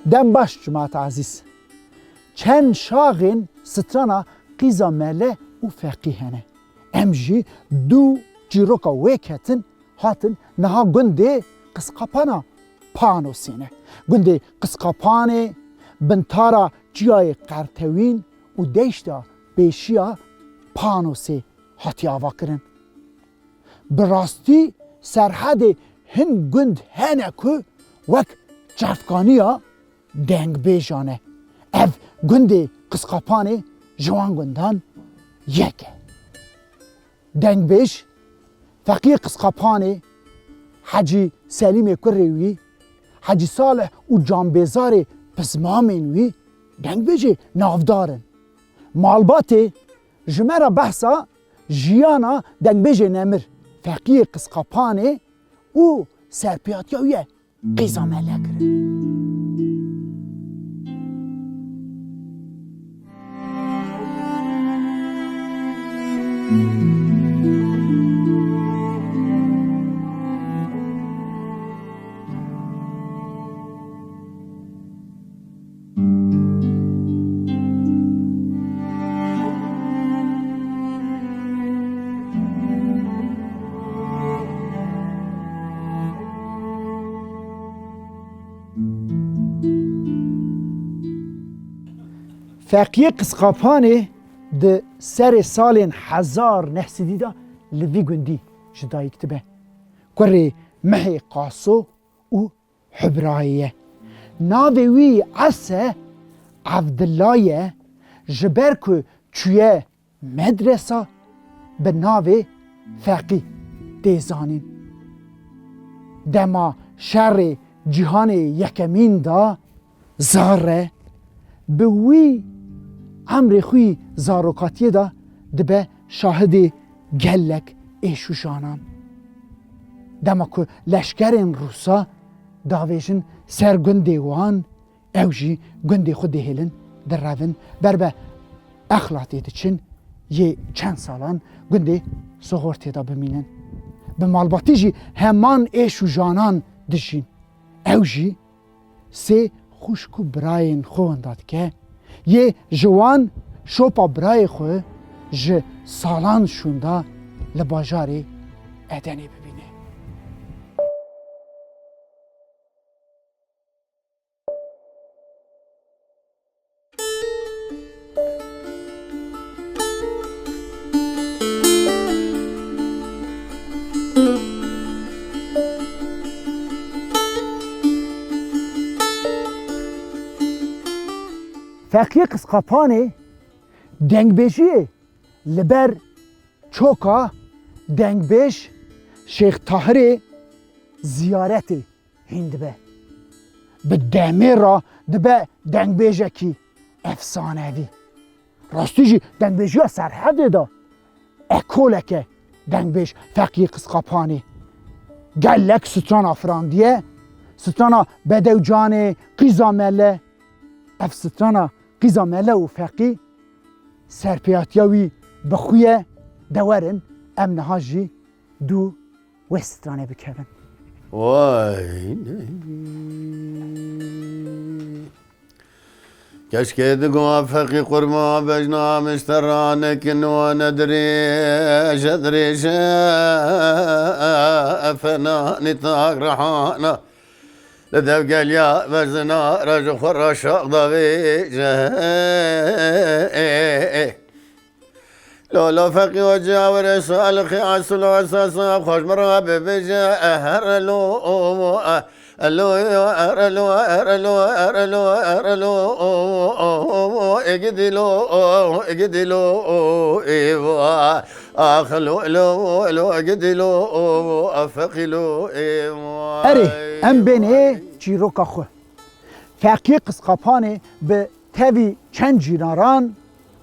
Dem baş cemaat aziz. Çen şağın strana qiza mele û feqîhene. Em jî du çîroka wê ketin hatin niha gundê qisqapana panosîne. Gundê qisqapanê bintara çiyayê qertewîn û deşta pêşiya panosê hatiye avakirin. Bi rastî serhedê hin gund hene ku wek çavkaniya dengbêjan e. Ev gundê qisqapanê ji wan gundan yek e. Dengbêj feqî qisqapanê Hacî Selîmê kurê wî, Hacî Salih û canbêzarê pismamên wî dengbêjê navdar in. Malbatê ji me re behsa jiyana dengbêjê nemir, feqiyê qisqapanê û serpiyatiya wî ye qîza mele kirin. Feqiyê qisqapanê di serê salên 1900 da li vî gundî ji dayîk dibe. Kurê Mihê Qaso û Hubrayê ye. Navê wî ese Evdillah ye, ji ber ku çûye medresa bi navê Feqî tê zanîn. Dema şerê cîhanê yekemîn da zar e, bi wî emrê xwî zarokatiyê da dibe şahidê gelek êş û janan. Dema ku leşkerên Rûsa davêjin ser gundê wan, ew jî gundê xwe dihêlin direvin, berbe exlatê diçin, yê çend salan gundê sohortê da bimînin. Bi malbatî jî heman êş û janan dijîn. Ew jî sê xuşk û birayên xwe wenda dike, yê ji wan şopa birayê xwe ji salan şûnda li bajarê Edenê bibîne. Feqiyê qisqapanê dengbêjiyê li ber çoka dengbêj Şeyx Tahirê ziyaretê hîn dibe. Bi demê ra dibe dengbêjekî efsanevî. Rastî jî dengbêjiya serhedê da ekolek e dengbêj Feqiyê qisqapanê. Gelek strana Firandiye, strana Bedewcanê, Qîza Mele. Ev strana Qîza Mele û Feqî serpiyatiya wî bi xwe ye dewerin, em niha jî du wê stranê bikevin. Vay. Keşke diguma feqî qurma bejna mişteranekin ve nedri şedri şefena nitak rahana لدف قال يا وزنا رجو خرشاق ضويجه لولا فقي وجاور صالخي عسل واساسا خوش مرغب بجا هرلو الو ارلو ارلو ارلو ارلو اجدلو اجدلو ايوا اخلو لو اجدلو افقلو ايوا Erê em benê çîroka xwe. Feqiyê qisqapanê bi tevî çend cînaran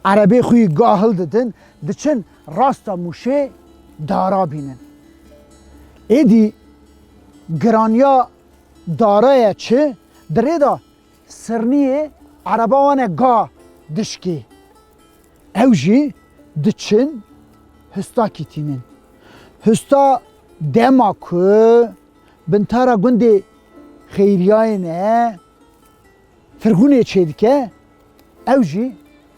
erebê xwî gahil didin, diçin rasta mûşê dara bînin. Êdî giraniya daraya çi dirê da sirniyê ereba wan e ga dişkê. Ew jî diçin hista kîtînin. Hista dema ku bintara gundê xeyriyayê ne فرغونê çêdike ew jî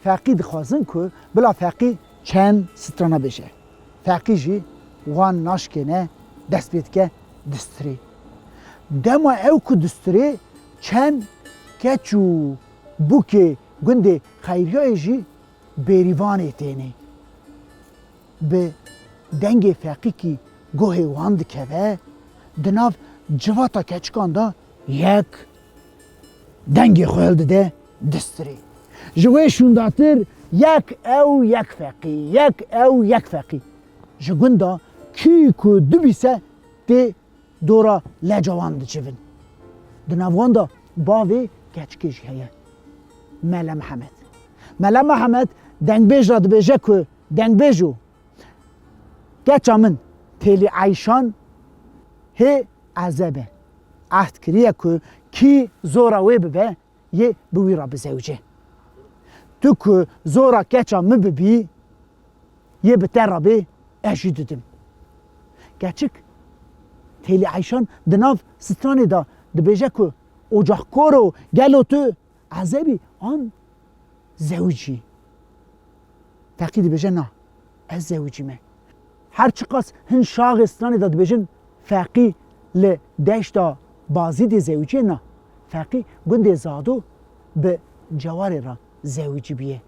feqî dixwazin ku bila feqî çend strana bêje. Feqî jî wan naşkêne dest pê dike distirê. Dema ew ku distirê çend keç û bûkê gundê xeyriyayê jî bêrîvanê têne. Bi dengê feqîkî gohê wan dikeve, di nav civata keçikan da yek dengê xwe hil dide distirê. Ji wê şûndatir yek ew yek feqî, yek ew yek feqî. Ji gunda kî ku dibîse tê dora leca wan diçivin. Di nav wan da bavê keçikê jî heye. Mele Mihemed. Mele Mihemed dengbêj ra dibêje ku dengbêj û keça min têlî eyşan hê ezebe. Ehd kiriye ku kî zora wê bibe yê bi wî ra bizewce. Tu ku zora keça min bibî yê bi te ra bê ez jî didim. Keçik têlî eyşan di nav stranê da dibêje ku ocaxkor û gelo tu ezebî an zewicî. Feqî dibêje na ez zewicî me. Her çi qas hin şaxê stranê da dibêjin feqî li deşta bazî dê zewicî na. Feqî gundê zado bi cewarê ra zewicî biye.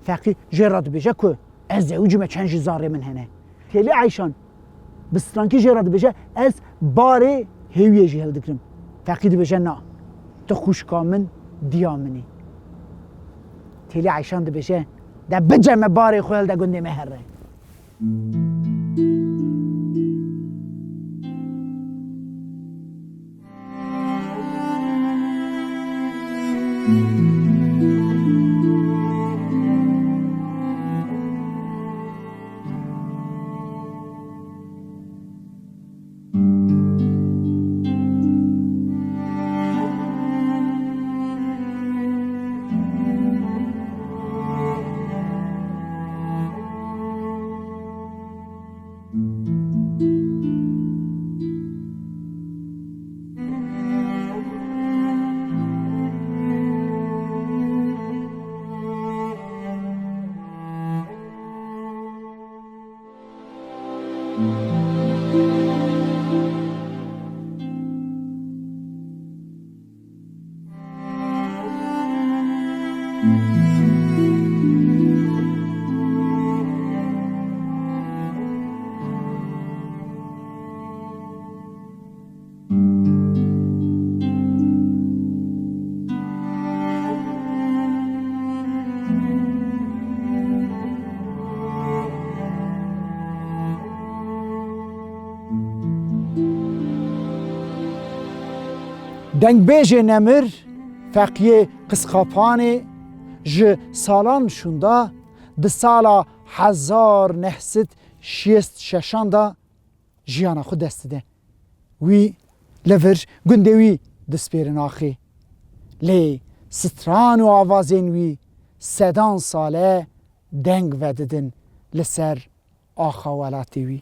Feqî jê ra dibêje ku ez zewicî me çend jî zarê min hene. Têlî eyşan bi strankî jê ra dibêje ez barê hêwiyê jî hil dikirim. Feqî dibêje na tu xwişka min diya min î. Têlî eyşan dibêje de biceme barê xwe hil de gundê me here. Dengbêjê Nemir feqiyê Qisxapanê ji salan şûnda di sala 1966 da jiyana xwe dest dide. Wî li vir gundê wî dispêrin axê. Lê stran û avazên wî sedan sale deng vedidin li ser axa welatê wî.